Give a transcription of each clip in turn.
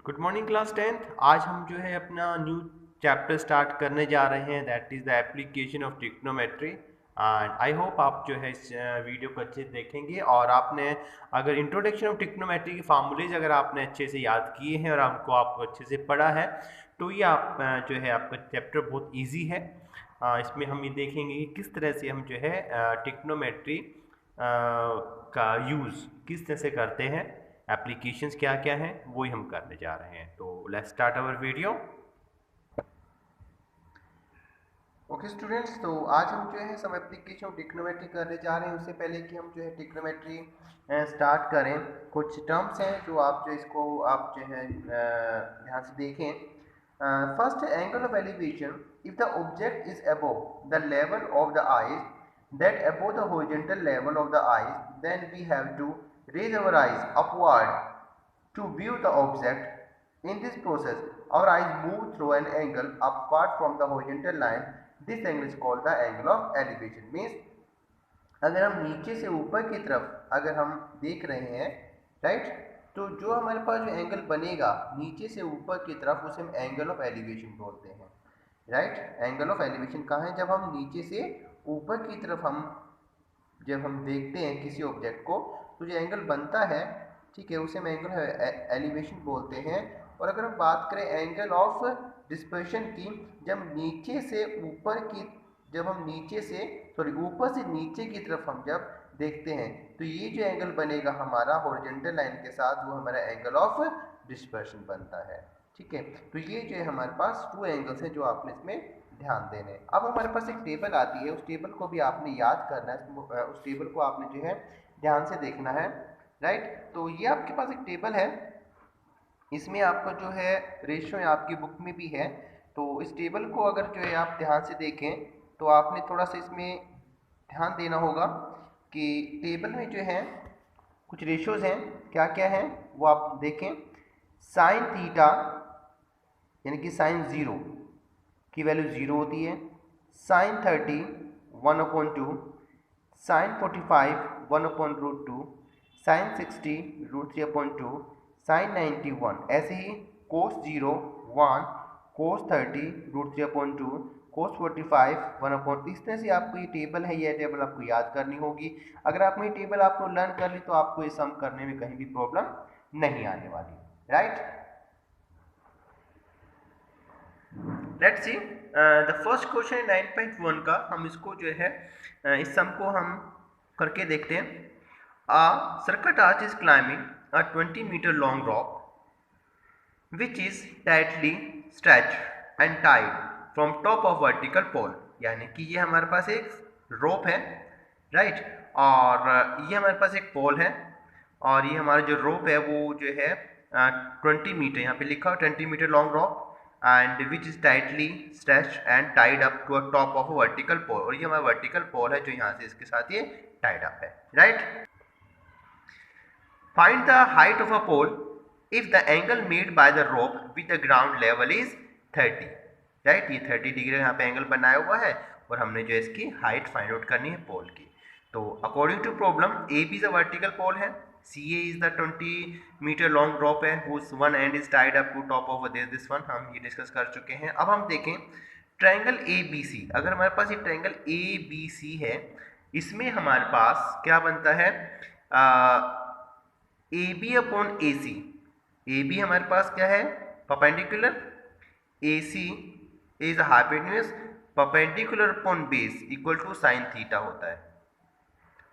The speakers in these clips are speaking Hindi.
Good morning class 10th। आज हम जो है अपना न्यू चैप्टर स्टार्ट करने जा रहे हैं, that is the application of trigonometry. And I hope आप जो है इस वीडियो को अच्छे से देखेंगे और आपने अगर इंट्रोडक्शन ऑफ ट्रिग्नोमेट्री के फार्मूलेज अगर आपने अच्छे से याद किए हैं और उनको आपको अच्छे से पढ़ा है तो ये आप जो है आपका चैप्टर बहुत ईजी है। इसमें हम ये देखेंगे कि किस तरह से हम जो है ट्रिग्नोमेट्री का यूज़ किस तरह से करते हैं, एप्लीकेशंस क्या क्या हैं वो ही हम करने जा रहे हैं। तो let's start our video. Okay students, तो आज हम जो है सब एप्लीकेशन ऑफ ट्रिग्नोमेट्री करने जा रहे हैं। उससे पहले कि हम जो है ट्रिग्नोमेट्री स्टार्ट करें, कुछ टर्म्स हैं जो आप जो इसको आप जो है ध्यान से देखें। First, angle of elevation if the object is above the level of the eyes, that above the horizontal level of the eyes, then we have to raise our eyes upward to view the object. In this process, our eyes move through an angle apart from the horizontal line. This angle is called the angle of elevation. Means अगर हम नीचे से ऊपर की तरफ अगर हम देख रहे हैं, राइट, तो जो हमारे पास जो एंगल बनेगा नीचे से ऊपर की तरफ उसे हम एंगल ऑफ एलिवेशन बोलते हैं। राइट, एंगल ऑफ एलिवेशन कहाँ है? जब हम नीचे से ऊपर की तरफ जब हम देखते हैं किसी ऑब्जेक्ट को तो जो एंगल बनता है, ठीक है, उसे हम एंगल एलिवेशन बोलते हैं। और अगर हम बात करें एंगल ऑफ डिस्पर्शन की, जब हम नीचे से ऊपर से नीचे की तरफ हम जब देखते हैं तो ये जो एंगल बनेगा हमारा हॉरिजॉन्टल लाइन के साथ, वो हमारा एंगल ऑफ डिस्पर्शन बनता है। ठीक है, तो ये जो है हमारे पास टू एंगल्स हैं जो आपने इसमें ध्यान देने। अब हमारे पास एक टेबल आती है, उस टेबल को भी आपने याद करना है, उस टेबल को आपने जो है ध्यान से देखना है। राइट, तो ये आपके पास एक टेबल है, इसमें आपका जो है रेशियो आपकी बुक में भी है। तो इस टेबल को अगर जो है आप ध्यान से देखें तो आपने थोड़ा सा इसमें ध्यान देना होगा कि टेबल में जो है कुछ रेशियोज हैं, क्या क्या हैं वो आप देखें। साइन थीटा यानी कि साइन 0 की वैल्यू 0 होती है, साइन 30 1/2, साइन 45 1/√2, साइन 60 √3/2, साइन 91, ऐसे ही कोस 0 1, कोस 30 √3/2, कोस 45 1/, इस तरह से आपको ये टेबल है, ये टेबल आपको याद करनी होगी। अगर आपने ये टेबल आपको लर्न कर ली तो आपको ये सम करने में कहीं भी प्रॉब्लम नहीं आने वाली। Right, let's see the first question है 9.1 का। हम इसको जो है इस सम को हम करके देखते हैं। A circuit arch is climbing a 20 meter long rope which is tightly stretched and tied from top of vertical pole। यानी कि ये हमारे पास एक रोप है, राइट, और ये हमारे पास एक पोल है और ये हमारा जो रोप है वो जो है 20 मीटर, यहाँ पे लिखा हो 20 metre long rope and which is tightly stretched and tied up to a top of a vertical pole. और ये हमारा वर्टिकल पोल है जो यहाँ से इसके साथ ये टाइड अप है। Right, find the height of a pole if the angle made by the rope with the ground level is 30। Right, ये 30 डिग्री यहाँ पे एंगल बनाया हुआ है और हमने जो इसकी हाइट फाइंड आउट करनी है पोल की। तो according to problem A B the vertical pole है, C A is the 20 metre long drop है whose one end is tied up to top of this one। हम ये डिस्कस कर चुके हैं। अब हम देखें ट्रायंगल ए बी सी। अगर हमारे पास ये ट्रायंगल ए बी सी है, इसमें हमारे पास क्या बनता है, A B upon A C. A B हमारे पास क्या है, perpendicular, A C is hypotenuse, perpendicular upon base equal to sine theta होता है।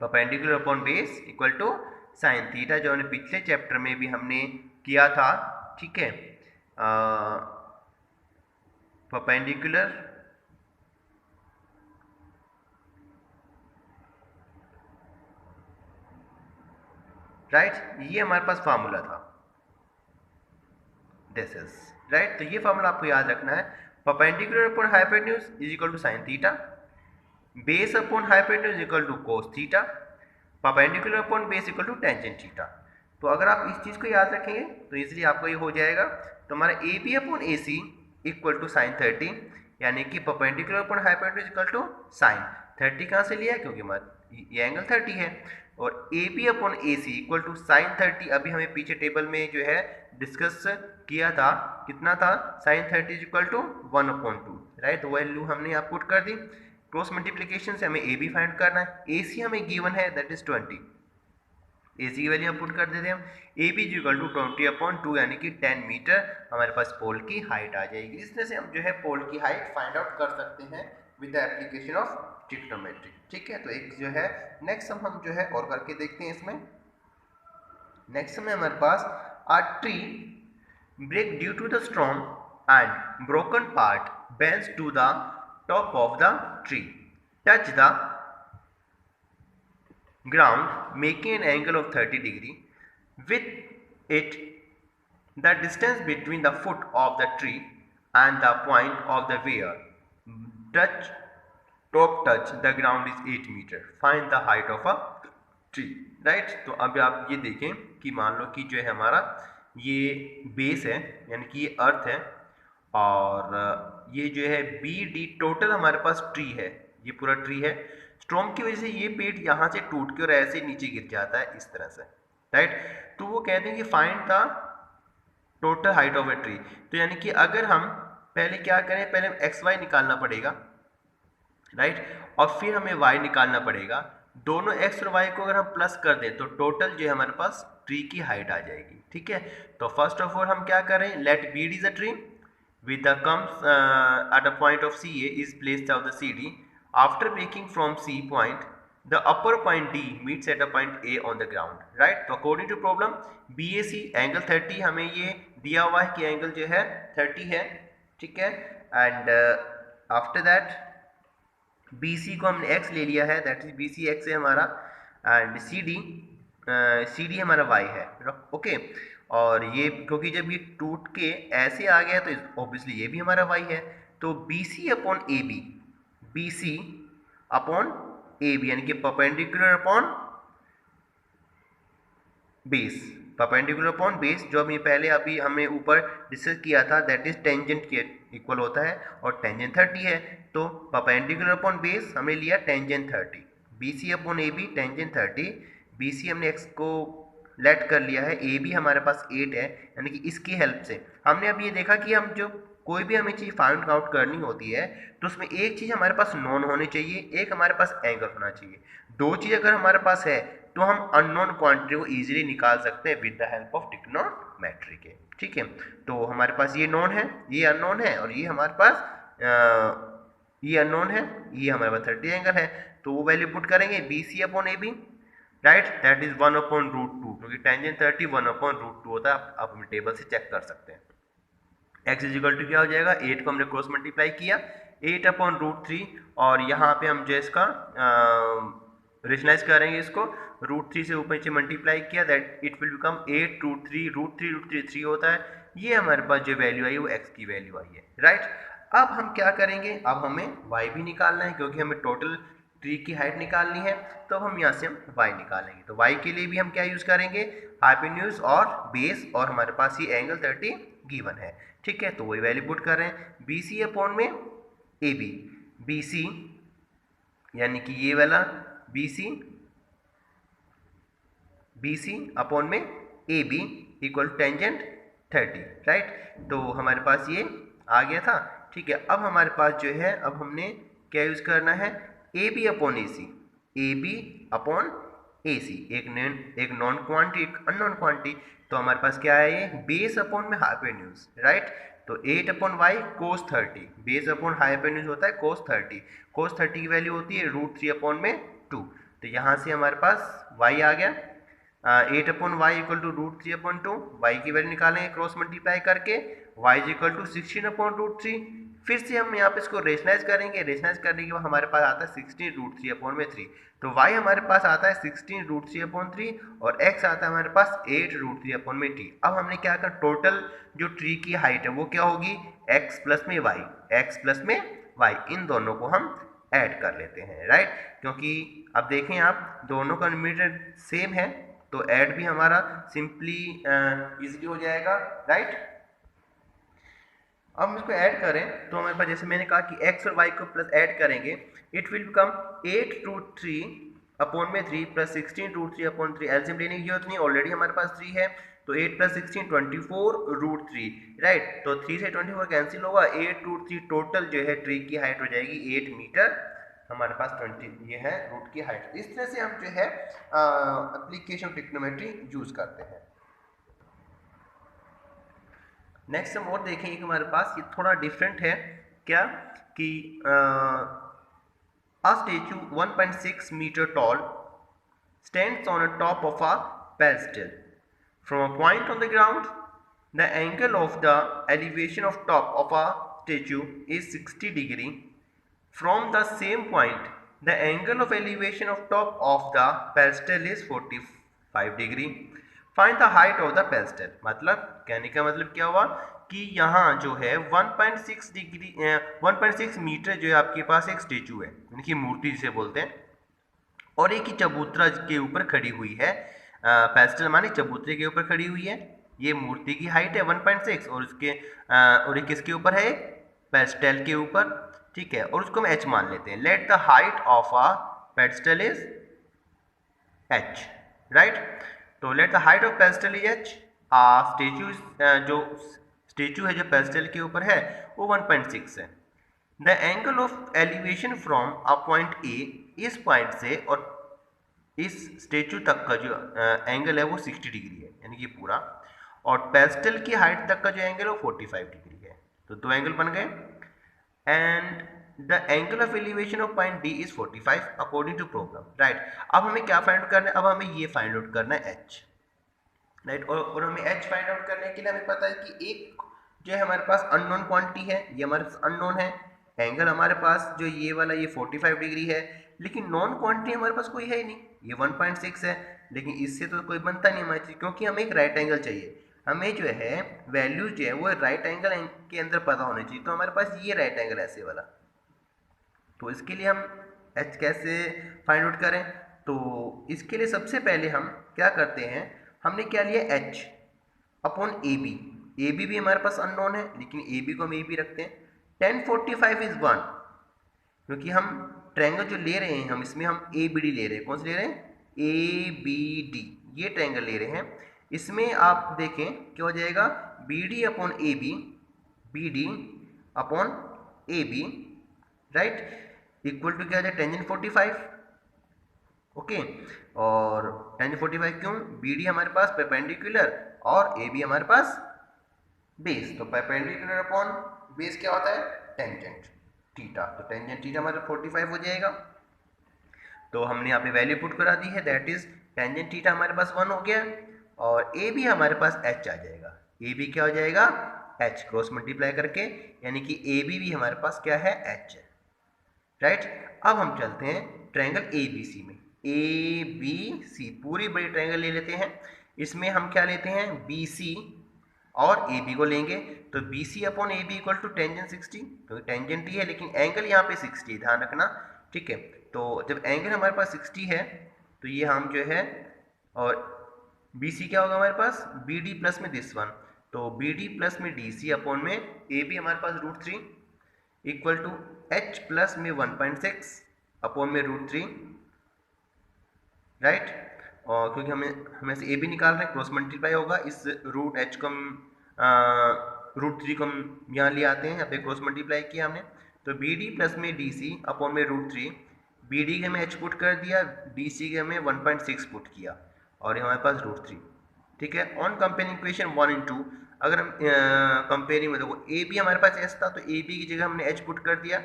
Perpendicular upon base equal to sine theta, जो हमने पिछले चैप्टर में भी हमने किया था। ठीक है, परपेंडिकुलर राइट, ये हमारे पास फार्मूला था, दिस इज राइट। तो ये फार्मूला आपको याद रखना है, perpendicular upon hypotenuse is equal to sine theta, base upon hypotenuse equal to cos theta, perpendicular upon base equal to tangent theta. तो अगर आप इस चीज़ को याद रखेंगे तो इजीली आपको ये हो जाएगा। तो हमारा A B upon A C equal to sine 30, यानी कि perpendicular upon hypotenuse equal to sine 30 कहाँ से लिया है, क्योंकि ये एंगल 30 है। और A B upon A C equal to sine 30, अभी हमें पीछे टेबल में जो है डिस्कस किया था, कितना था, sine 30 is equal to 1/2, right. Value हमने यहाँ पुट कर दी। क्रॉस मल्टीप्लिकेशन से हमें ए बी फाइंड करना है, ए सी हमें गिवन है दैट इज 20, ए सी की वैल्यू हम पुट कर देते हैं हम, A B is equal to 20/2 यानी कि 10 मीटर हमारे पास पोल की हाइट आ जाएगी। इस तरह से हम जो है पोल की हाइट फाइंड आउट कर सकते हैं with the application of trigonometry, ठीक है। तो एक जो है नेक्स्ट हम जो है और करके देखते हैं इसमें। नेक्स्ट में हमारे पास a tree break due to the storm and broken part bends to the top of the tree, touch the ground making an angle of 30 degree. With it, the distance between the foot of the tree and the point of the where top touch the ground is 8 meter. Find the height of a tree, right? तो अब आप ये देखें कि मान लो कि जो है हमारा ये बेस है यानी कि ये अर्थ है और ये जो है बी डी टोटल हमारे पास ट्री है, ये पूरा ट्री है। स्टॉर्म की वजह से ये पेड़ यहाँ से टूट के और ऐसे नीचे गिर जाता है इस तरह से, राइट। तो वो कहते हैं कि find the total height of a tree. तो यानी कि अगर हम पहले क्या करें, पहले एक्स वाई निकालना पड़ेगा, राइट, और फिर हमें वाई निकालना पड़ेगा। दोनों एक्स और वाई को अगर हम प्लस कर दें तो टोटल जो है हमारे पास ट्री की हाइट आ जाएगी, ठीक है। तो फर्स्ट ऑफ ऑल हम क्या करें, let B D is a tree with the comes at a point of CA is placed of the CD. After breaking from C point, the upper point D meets at a point A on the ground, right? तो according to problem BAC angle 30 हमें ये दिया हुआ है कि एंगल जो है 30 है, ठीक है। एंड आफ्टर दैट BC को हमने x ले लिया है, दैट इज BC x है हमारा, एंड CD हमारा y है, ओके। और ये क्योंकि जब ये टूट के ऐसे आ गया तो ऑब्वियसली ये भी हमारा y है। तो BC upon AB, BC upon AB यानी कि perpendicular upon base, perpendicular upon base जो हम ये पहले अभी हमने ऊपर डिस्कस किया था दैट इज टेंजेंट के इक्वल होता है और टेंजेंट 30 है। तो परपेंडिकुलर अपॉन बेस हमने लिया tangent 30, BC upon AB tangent 30, BC हमने x को लेट कर लिया है, AB हमारे पास 8 है, यानी कि इसकी हेल्प से हमने अब ये देखा कि हम जो कोई भी हमें चीज़ फाइंड आउट करनी होती है तो उसमें एक चीज़ हमारे पास नॉन होनी चाहिए, एक हमारे पास एंगल होना चाहिए। दो चीज़ अगर हमारे पास है तो हम अननोन क्वांटिटी को इजीली निकाल सकते हैं with the help of trigonometry के, ठीक है। तो हमारे पास ये नॉन है, ये अननोन है और ये हमारे पास ये अननोन है, ये हमारे पास 30 एंगल है। तो वो वैल्यू पुट करेंगे BC upon AB, right, that is 1/√2 क्योंकि टेंजेंट 30 1/√2 होता है। आप हम टेबल से चेक कर सकते हैं। x इज इक्वल टू क्या हो जाएगा, 8 को हमने क्रॉस मल्टीप्लाई किया 8/√3 और यहाँ पे हम जो इसका रेशनलाइज करेंगे इसको, √3 से ऊपर नीचे मल्टीप्लाई किया दैट इट विल बिकम 8√3, √3 3 होता है। ये हमारे पास जो वैल्यू आई वो x की वैल्यू आई है, राइट। अब हम क्या करेंगे, अब हमें y भी निकालना है क्योंकि हमें टोटल ट्री की हाइट निकालनी है। तो हम यहाँ से हम y निकालेंगे। तो y के लिए भी हम क्या यूज़ करेंगे, हाइपोटेन्यूज और बेस, और हमारे पास ये एंगल 30 गिवन है, ठीक है। तो वही वैल्यू पुट कर रहे हैं, BC अपॉन में AB, BC यानी कि ये वाला BC अपॉन में AB इक्वल टेंजेंट 30, राइट। तो हमारे पास ये आ गया था, ठीक है। अब हमारे पास जो है अब हमने क्या यूज़ करना है, AB upon AC, AB upon AC, एक नॉन क्वांटिटी एक अननोन क्वांटिटी। तो हमारे पास क्या है, ये बेस अपॉन में हाइपोटेन्यूज, राइट। तो 8/y cos 30, base upon hypotenuse होता है cos 30, cos 30 की वैल्यू होती है √3/2। तो यहाँ से हमारे पास y आ गया 8/y इक्वल टू √3/2, y की वैल्यू निकालेंगे क्रॉस मल्टीप्लाई करके, y इज इक्वल टू 16/√3। फिर से हम यहाँ पे इसको रेशनलाइज करेंगे, रेशनलाइज करने के बाद हमारे पास आता है 16√3/3। तो y हमारे पास आता है 16√3/3 और x आता है हमारे पास 8√3/3। अब हमने क्या कर, टोटल जो ट्री की हाइट है वो क्या होगी, x प्लस में y, इन दोनों को हम ऐड कर लेते हैं, राइट। क्योंकि अब देखें आप दोनों का न्यूमरेटर सेम है तो ऐड भी हमारा सिंपली इजीली हो जाएगा, राइट। अब हम इसको ऐड करें तो हमारे पास जैसे मैंने कहा कि x और y को प्लस ऐड करेंगे, इट विल बिकम 8√3 अपॉन में 3 + 16 √3 अपॉन 3, एलसीएम लेने की जरूरत नहीं, ऑलरेडी हमारे पास 3 है, तो 8 + 16 24 √3, राइट। तो 3 से 24 कैंसिल होगा, 8 √3 टोटल जो है ट्री की हाइट हो जाएगी 8 मीटर, हमारे पास 20 ये है रूट की हाइट। इस तरह से हम जो है एप्लीकेशन ट्रिग्नोमेट्री यूज करते हैं। नेक्स्ट हम और देखेंगे कि हमारे पास ये थोड़ा डिफरेंट है क्या, कि a statue 1.6 meter tall stands on the top of a pedestal. From a point on the ground, the angle of the elevation of top of a statue is 60 degree. From the same point, the angle of elevation of top of the pedestal is 45 degree. Find the height of the pedestal. मतलब कहने का मतलब क्या हुआ कि यहाँ जो है 1.6 डिग्री 1.6 मीटर जो है आपके पास एक स्टेचू है, यानी कि मूर्ति जिसे बोलते हैं, और एक ही चबूतरा के ऊपर खड़ी हुई है। पेस्टल माने चबूतरे के ऊपर खड़ी हुई है, ये मूर्ति की हाइट है 1.6, और उसके और ये किसके ऊपर है, पेस्टल के ऊपर, ठीक है, और उसको हम h मान लेते हैं। Let the height of a pedestal is h, right. तो let the height of pedestal is h, statue जो स्टेचू है जो पेस्टल के ऊपर है वो 1.6 है। The angle of elevation from a point A, इस पॉइंट से और इस स्टेचू तक का जो एंगल है वो 60 डिग्री है, यानी कि पूरा, और पेस्टल की हाइट तक का जो एंगल है वो 45 डिग्री है। तो दो एंगल बन गए। And the angle of elevation of point D is 45 according to problem, right. अब हमें क्या फाइंड आउट करना है, अब हमें ये फाइंड आउट करना है एच, राइट। और हमें एच फाइंड आउट करने के लिए हमें पता है कि एक जो है हमारे पास अननोन क्वांटिटी है, ये हमारे पास अननोन है। एंगल हमारे पास जो ये वाला ये 45 डिग्री है, लेकिन नॉन क्वांटिटी हमारे पास कोई है ही नहीं, ये 1.6 है, लेकिन इससे तो कोई बनता नहीं हमारे, क्योंकि हमें एक राइट एंगल चाहिए। हमें जो है वैल्यू जो है वो राइट एंगल के अंदर पता होनी चाहिए, तो हमारे पास ये राइट एंगल ऐसे वाला, तो इसके लिए हम एच कैसे फाइंड आउट करें, तो इसके लिए सबसे पहले हम क्या करते हैं, हमने क्या लिया एच अपॉन ए बी भी हमारे पास अननोन है, लेकिन ए बी को हम ए बी रखते हैं। 1045 इज 1, क्योंकि हम ट्रायंगल जो ले रहे हैं हम इसमें हम ए बी डी ले रहे हैं, कौन से ले रहे हैं, ए बी डी, ये ट्रायंगल ले रहे हैं। इसमें आप देखें क्या हो जाएगा, B D upon A B, B D upon A B, right, equal to क्या हो जाए टेंजेंट 45, ओके। और टेंजेंट 45 क्यों, बी डी हमारे पास परपेंडिकुलर और ए बी हमारे पास बेस, तो परपेंडिकुलर अपॉन बेस क्या होता है, टेंजेंट थीटा, तो टेंजेंट थीटा हमारा 45 हो जाएगा। तो हमने यहाँ पे वैल्यू पुट करा दी है, दैट इज टेंजेंट थीटा हमारे पास 1 हो गया, और ए बी हमारे पास h आ जाएगा, ए बी क्या हो जाएगा h, क्रॉस मल्टीप्लाई करके, यानी कि ए बी भी हमारे पास क्या है h है, राइट। अब हम चलते हैं ट्रायंगल ए बी सी में, ए बी सी पूरी बड़ी ट्रायंगल ले लेते हैं। इसमें हम क्या लेते हैं, बी सी और ए बी को लेंगे, तो B C upon A B equal to tangent 60, क्योंकि टेंजेंट ही है लेकिन एंगल यहाँ पे 60 है, ध्यान रखना, ठीक है। तो जब एंगल हमारे पास 60 है तो ये हम जो है, और बी सी क्या होगा हमारे पास, बी डी प्लस में दिस वन, तो बी डी प्लस में डी सी अपॉन में ए बी हमारे पास √3 इक्वल टू एच प्लस में 1.6 अपॉन में √3, राइट। और क्योंकि हमें से ए बी निकाल रहे हैं, क्रॉस मल्टीप्लाई होगा, इस रूट एच को √3 को हम यहाँ ले आते हैं, यहाँ पे क्रॉस मल्टीप्लाई किया हमने, तो बी डी प्लस में डी सी अपॉन में √3, बी डी के हमें एच पुट कर दिया, डी सी के हमें 1.6 पुट किया, और ये हमारे पास √3, ठीक है। ऑन कंपेयरिंग इक्वेशन 1 and 2, अगर हम कंपेयरिंग में देखो ए बी हमारे पास एस था, तो ए बी की जगह हमने एच पुट कर दिया,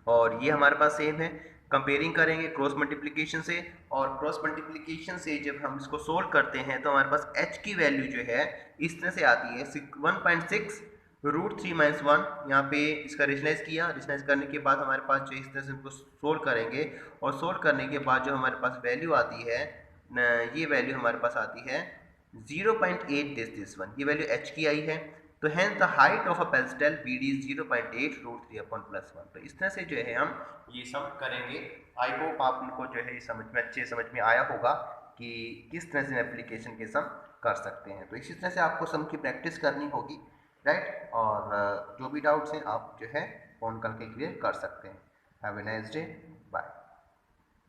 और ये हमारे पास सेम है। कंपेयरिंग करेंगे क्रॉस मल्टीप्लिकेशन से, और क्रॉस मल्टीप्लिकेशन से जब हम इसको सोल्व करते हैं तो हमारे पास h की वैल्यू जो है इस तरह से आती है 1.6 √3 - 1, यहाँ पे इसका रेशनलाइज किया, रेशनलाइज करने के बाद हमारे पास जो इस तरह से इसको सोल्व करेंगे, और सोल्व करने के बाद जो हमारे पास वैल्यू आती है, ये वैल्यू हमारे पास आती है 0.8 दिस वन, ये वैल्यू h की आई है। तो hence the height of a pedestal B D is 0.8 √3 upon +1। तो इस तरह से जो है हम ये सम करेंगे। आई होप आपको जो है समझ में अच्छे समझ में आया होगा कि किस तरह से एप्लीकेशन के सम कर सकते हैं। तो इसी तरह से आपको सम की प्रैक्टिस करनी होगी, राइट। और जो भी डाउट्स हैं आप जो है फ़ोन करके क्लियर कर सकते हैं। Have a nice day.